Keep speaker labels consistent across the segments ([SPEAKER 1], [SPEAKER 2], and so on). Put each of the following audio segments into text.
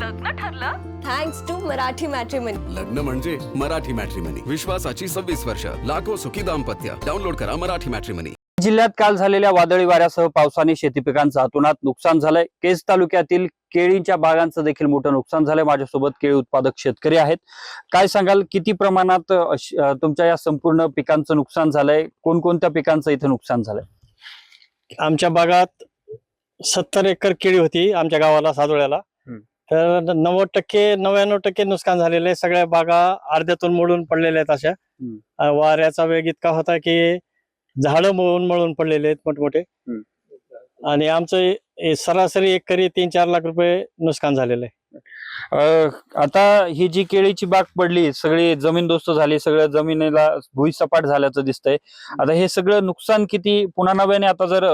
[SPEAKER 1] लग्न ठरलं thanks to Marathi matrimony.
[SPEAKER 2] लग्न म्हणजे मराठी मॅट्रिमनी, विश्वासाची 26 वर्ष, लाखो सुखी दाम्पत्य। डाउनलोड करा मराठी मॅट्रिमनी।
[SPEAKER 3] जिल्ह्यात काल झालेल्या वादळी वाऱ्यासह पावसाने शेती पिकांचं अतोनात नुकसान झालंय। केज तालुक्यातील केळीच्या बागांचं देखील मोठं नुकसान झालंय। माझ्यासोबत केळी उत्पादक शेतकरी आहेत। काय सांगाल, किती प्रमाणात तुमच्या या संपूर्ण पिकांचं नुकसान झालंय? कोणकोणत्या पिकांचं इथे नुकसान झालंय?
[SPEAKER 4] आमच्या बागात 70 एकर केळी होती आमच्या गावाला सादोळ्याला। तर 99% नुकसान झालेलं आहे। सगळ्या बागा अर्ध्यातून मोडून पडलेल्या आहेत। अशा वाऱ्याचा वेग इतका होता की झाडं मळून पडलेले आहेत मोठमोठे। आणि आमचं सरासरी एकरी 3-4 लाख रुपये नुकसान झालेलं आहे।
[SPEAKER 3] आता ही जी केळीची बाग पडली, सगळी जमीनदोस्त झाली, सगळं जमिनीला भुईसपाट झाल्याचं दिसतंय। आता हे सगळं नुकसान किती, पुन्हा नव्याने आता जर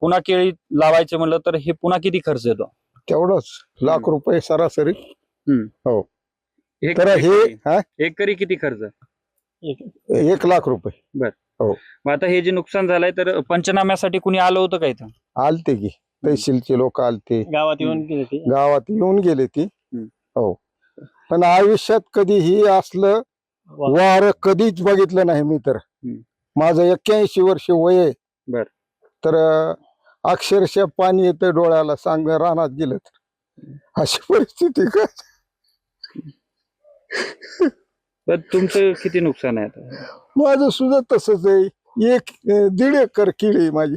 [SPEAKER 3] पुन्हा केळी लावायचे म्हणलं तर हे पुन्हा किती खर्च येतो?
[SPEAKER 5] तेवढंच लाख रुपये सरासरी। हो, तर
[SPEAKER 3] एकरी किती खर्च?
[SPEAKER 5] 1 लाख रुपये।
[SPEAKER 3] बर,
[SPEAKER 5] हो।
[SPEAKER 3] मग आता हे जे नुकसान झालंय तर पंचनाम्यासाठी कुणी आलं होतं का इथं?
[SPEAKER 5] आलते की तहसीलचे लोक आलते,
[SPEAKER 4] गावात येऊन गेले ते।
[SPEAKER 5] गावात येऊन गेले ती। हो, पण आयुष्यात कधीही असलं वार कधीच बघितलं नाही मी तर। माझं 81 वर्ष वय आहे।
[SPEAKER 3] बर,
[SPEAKER 5] तर अक्षरशः पाणी येतं डोळ्याला, सांग रानात गेलं तर अशी परिस्थिती का?
[SPEAKER 3] पण तुमचं किती नुकसान आहे आता?
[SPEAKER 5] माझं सुद्धा तसंच आहे। 1.5 एकर केळी माझी।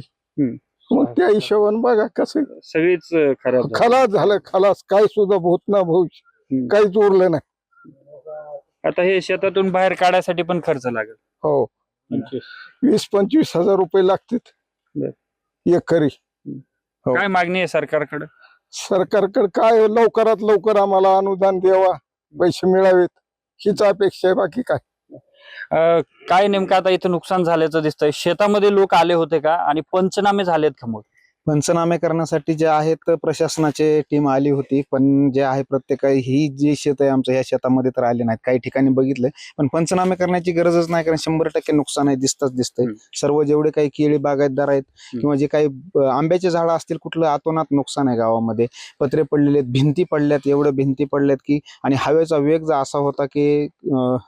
[SPEAKER 5] मग त्या हिशोबाने बघा कसं
[SPEAKER 3] सगळीच खराब झाली.
[SPEAKER 5] खलास झालं, खलास। काय सुद्धा होत ना भविष्य, काहीच उरलं नाही।
[SPEAKER 3] आता हे शेतातून बाहेर काढायसाठी पण खर्च लागेल।
[SPEAKER 5] हो, 20-25 हजार रुपये लागतात एकरी।
[SPEAKER 3] काय मागणी आहे सरकारकडे?
[SPEAKER 5] सरकारकडे काय लवकरात लवकर आम्हाला अनुदान द्यावा, पैसे मिळावेत, हीच अपेक्षा आहे, बाकी काय।
[SPEAKER 3] काय नेमकं आता इथं नुकसान झाल्याचं दिसतंय? शेतामध्ये लोक आले होते का आणि पंचनामे झालेत का? मग
[SPEAKER 6] पंचनामे करण्यासाठी जे आहेत प्रशासनाचे टीम आली होती, पण जे आहे प्रत्येक ही जी शेत आहे आमच्या, ह्या शेतामध्ये तर आले नाहीत। काही ठिकाणी बघितलंय, पण पंचनामे करण्याची गरजच नाही, कारण 100% नुकसान आहे, दिसतंय। सर्व जेवढे काही केळी बागायतदार आहेत किंवा जे काही आंब्याचे झाडं असतील, कुठलं अतोनात नुकसान आहे गावामध्ये। पत्रे पडलेले आहेत, भिंती पडल्यात, एवढ्या भिंती पडल्यात की, आणि हवेचा वेग जो असा होता की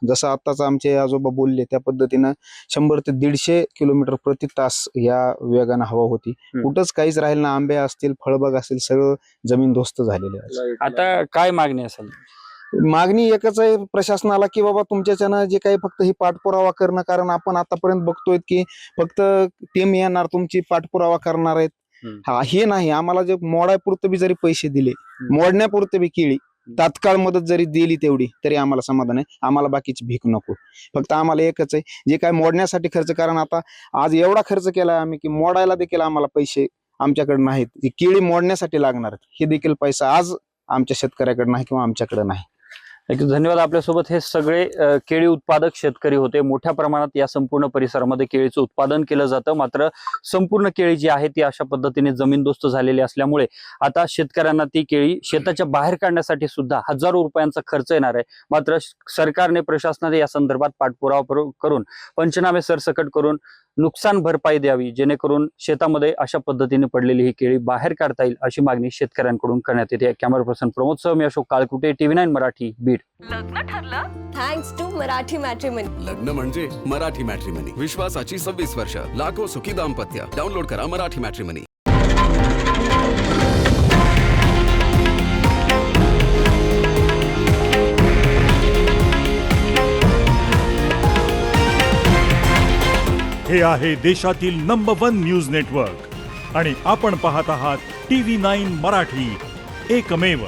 [SPEAKER 6] जसं आत्ताच आमचे आजोबा बोलले त्या पद्धतीनं 100 ते 150 किलोमीटर प्रति तास या वेगानं हवा होती। कुठंच काहीच राहील ना, आंबे असतील, फळबाग असतील, सगळं जमीनदोस्त झालेले आहे।
[SPEAKER 3] आता काय मागणी असेल?
[SPEAKER 6] मागणी एकच आहे प्रशासनाला की बाबा तुमच्याच्यानं जे काही फक्त ही पाठपुरावा करणं, कारण आपण आतापर्यंत बघतोय की फक्त टीम येणार, तुमची पाठपुरावा करणार आहेत, हे नाही। आम्हाला जे मोडायपुरतं बी जरी पैसे दिले, मोडण्यापुरते बी केळी तात्काळ मदत जरी दिली तेवढी तरी आम्हाला समाधान आहे। आम्हाला बाकीची भीक नको, फक्त आम्हाला एकच आहे, जे काय मोडण्यासाठी खर्च, कारण आता आज एवढा खर्च केलाय आम्ही की मोडायला देखील आम्हाला पैसे आमच्याकडे नाहीत। केळी मोडण्यासाठी लागणार हे देखील पैसा आज आमच्या शेतकऱ्याकडे नाही किंवा आमच्याकडे नाही।
[SPEAKER 3] धन्यवाद। आपल्यासोबत हे सगळे केळी उत्पादक शेतकरी होते। मोठ्या प्रमाणात या संपूर्ण परिसरामध्ये केळीचं उत्पादन केलं जातं, मात्र संपूर्ण केळी जी आहे ती अशा पद्धतीने जमीनदोस्त झालेली असल्यामुळे आता शेतकऱ्यांना ती केळी शेताच्या बाहेर काढण्यासाठी सुद्धा हजारो रुपयांचा खर्च येणार आहे। मात्र सरकारने, प्रशासनाने या संदर्भात पाठपुरावा करून पंचनामे सरसकट करून नुकसान भरपाई द्यावी, जेणेकरून शेतामध्ये अशा पद्धतीने पडलेली ही केळी बाहेर काढता येईल, अशी मागणी शेतकऱ्यांकडून करण्यात येते। कॅमेरा पर्सन प्रमोद सह मी अशोक काळकुटे, TV9 मराठी, बीड।
[SPEAKER 1] लग्न ठरलं थँक्स टू मराठी मॅट्रिमनी।
[SPEAKER 2] लग्न म्हणजे मराठी मॅट्रिमनी, विश्वासाची 26 वर्ष, लाखो सुखी दाम्पत्य। डाउनलोड करा मराठी मॅट्रिमनी।
[SPEAKER 7] हे आहे देशातील नंबर 1 न्यूज नेटवर्क आणि आपण पाहत आहात TV9 मराठी, एकमेव।